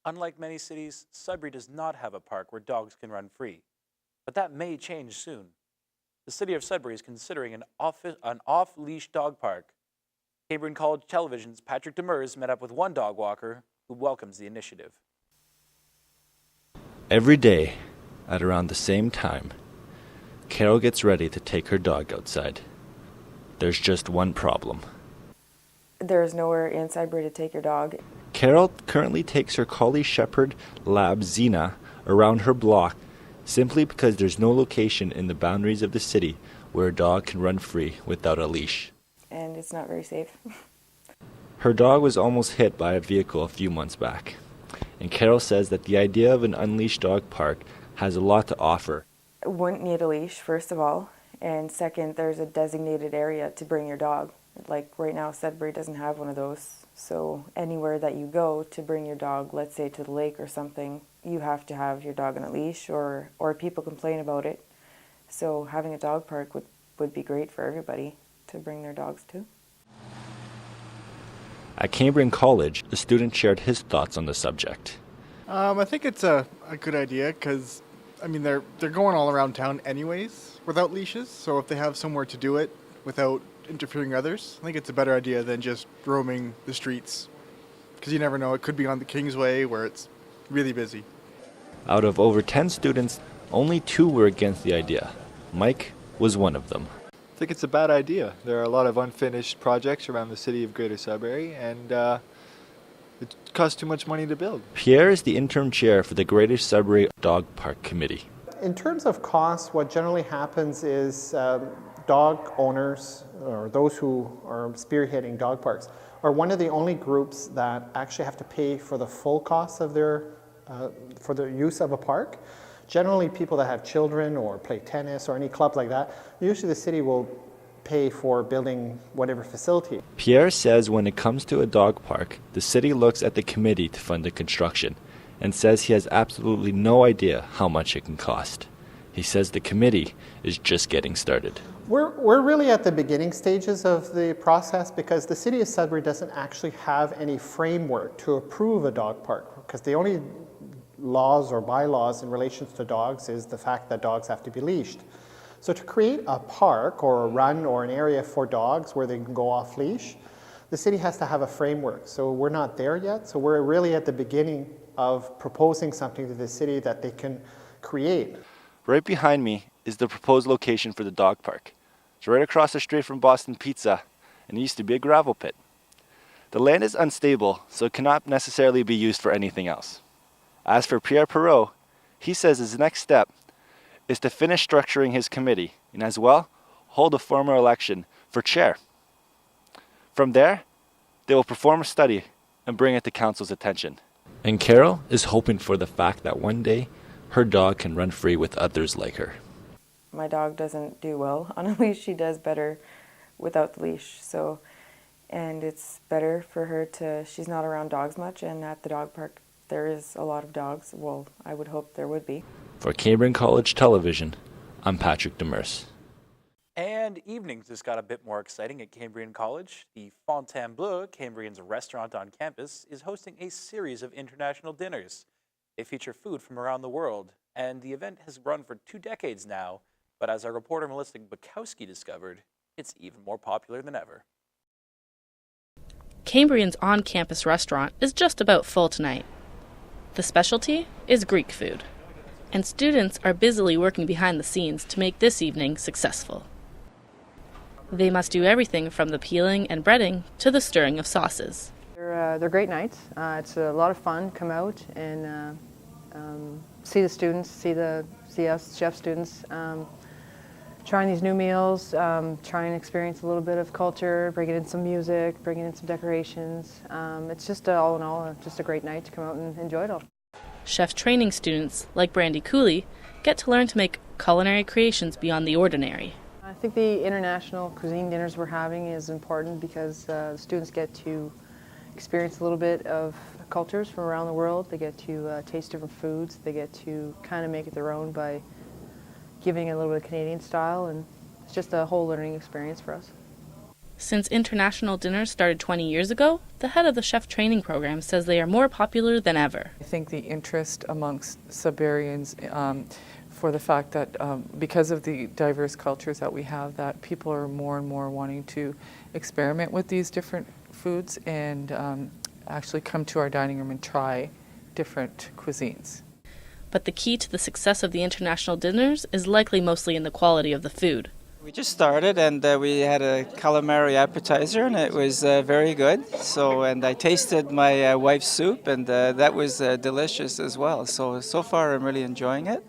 Unlike many cities, Sudbury does not have a park where dogs can run free. But that may change soon. The city of Sudbury is considering an off-leash dog park. Cambrian College Television's Patrick Demers met up with one dog walker who welcomes the initiative. Every day, at around the same time, Carol gets ready to take her dog outside. There's just one problem. There's nowhere in Sudbury to take your dog. Carol currently takes her collie shepherd lab Xena around her block simply because there's no location in the boundaries of the city where a dog can run free without a leash. And it's not very safe. Her dog was almost hit by a vehicle a few months back, and Carol says that the idea of an unleashed dog park has a lot to offer. Wouldn't need a leash, first of all, and second, there's a designated area to bring your dog. Like right now, Sudbury doesn't have one of those, so anywhere that you go to bring your dog, let's say to the lake or something, you have to have your dog on a leash, or people complain about it. So having a dog park would be great for everybody to bring their dogs to. At Cambrian College, a student shared his thoughts on the subject. I think it's a good idea because, I mean, they're going all around town anyways without leashes. So if they have somewhere to do it without interfering with others, I think it's a better idea than just roaming the streets. Because you never know, it could be on the Kingsway where it's really busy. Out of over 10 students, only 2 were against the idea. Mike was one of them. I think it's a bad idea. There are a lot of unfinished projects around the city of Greater Sudbury, and it costs too much money to build. Pierre is the interim chair for the Greater Sudbury Dog Park Committee. In terms of cost, what generally happens is dog owners, or those who are spearheading dog parks, are one of the only groups that actually have to pay for the full cost of for the use of a park. Generally, people that have children or play tennis or any club like that, usually the city will pay for building whatever facility. Pierre says when it comes to a dog park, the city looks at the committee to fund the construction and says he has absolutely no idea how much it can cost. He says the committee is just getting started. We're really at the beginning stages of the process because the city of Sudbury doesn't actually have any framework to approve a dog park, because the only laws or bylaws in relation to dogs is the fact that dogs have to be leashed. So to create a park or a run or an area for dogs where they can go off leash, the city has to have a framework. So we're not there yet. So we're really at the beginning of proposing something to the city that they can create. Right behind me is the proposed location for the dog park. It's right across the street from Boston Pizza, and it used to be a gravel pit. The land is unstable, so it cannot necessarily be used for anything else. As for Pierre Perrault, he says his next step is to finish structuring his committee and as well hold a formal election for chair. From there, they will perform a study and bring it to council's attention. And Carol is hoping for the fact that one day her dog can run free with others like her. My dog doesn't do well on a leash. She does better without the leash. So, and it's better for her she's not around dogs much, and at the dog park there is a lot of dogs. Well, I would hope there would be. For Cambrian College Television, I'm Patrick Demers. And evenings just got a bit more exciting at Cambrian College. The Fontainebleau, Cambrian's restaurant on campus, is hosting a series of international dinners. They feature food from around the world, and the event has run for 2 decades now, but as our reporter Melissa Bukowski discovered, it's even more popular than ever. Cambrian's on-campus restaurant is just about full tonight. The specialty is Greek food, and students are busily working behind the scenes to make this evening successful. They must do everything from the peeling and breading to the stirring of sauces. They're great nights. It's a lot of fun. Come out and see the students, see us chef students, trying these new meals, try and experience a little bit of culture, bringing in some music, bringing in some decorations. It's just all in all, just a great night to come out and enjoy it all. Chef training students, like Brandy Cooley, get to learn to make culinary creations beyond the ordinary. I think the international cuisine dinners we're having is important because the students get to experience a little bit of cultures from around the world. They get to taste different foods. They get to kind of make it their own by giving a little bit of Canadian style, and it's just a whole learning experience for us. Since international dinners started 20 years ago, the head of the chef training program says they are more popular than ever. I think the interest amongst Sudburyans for the fact that because of the diverse cultures that we have, that people are more and more wanting to experiment with these different foods and actually come to our dining room and try different cuisines. But the key to the success of the international dinners is likely mostly in the quality of the food. We just started and we had a calamari appetizer and it was very good. And I tasted my wife's soup and that was delicious as well. So far I'm really enjoying it.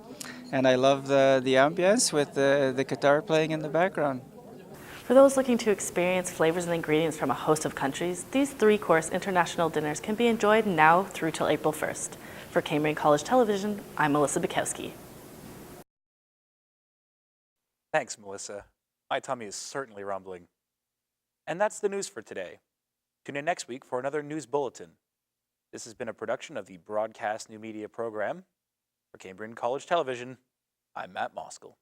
And I love the ambience with the guitar playing in the background. For those looking to experience flavors and ingredients from a host of countries, these 3-course international dinners can be enjoyed now through till April 1st. For Cambrian College Television, I'm Melissa Bukowski. Thanks, Melissa. My tummy is certainly rumbling. And that's the news for today. Tune in next week for another news bulletin. This has been a production of the Broadcast New Media program. For Cambrian College Television, I'm Matt Moskal.